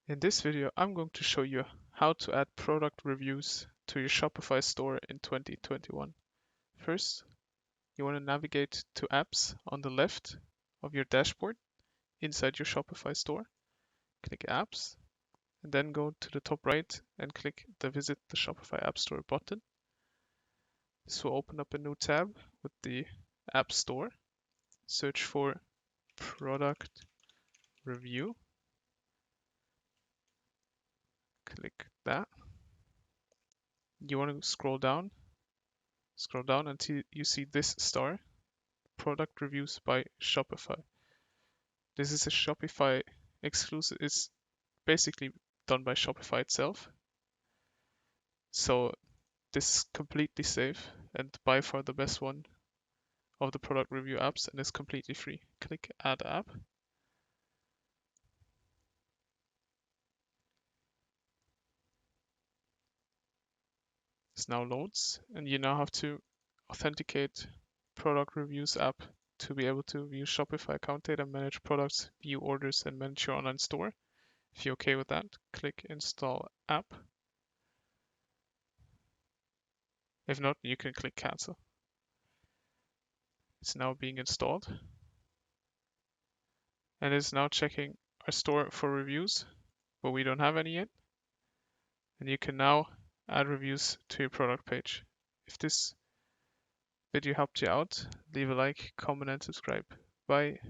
In this video, I'm going to show you how to add product reviews to your Shopify store in 2021. First, you want to navigate to Apps on the left of your dashboard inside your Shopify store. Click Apps, and then go to the top right and click the Visit the Shopify App Store button. This will open up a new tab with the App Store. Search for Product Review. Click that. You want to scroll down until you see this star, Product Reviews by Shopify. This is a Shopify exclusive. It's basically done by Shopify itself. So this is completely safe and by far the best one of the product review apps, and it's completely free. Click Add App. This now loads, and you now have to authenticate product reviews app to be able to view Shopify account data, manage products, view orders, and manage your online store. If you're okay with that, click Install App. If not, you can click Cancel. It's now being installed, and it's now checking our store for reviews, but we don't have any yet. And you can now add reviews to your product page. If this video helped you out, leave a like, comment, and subscribe. Bye.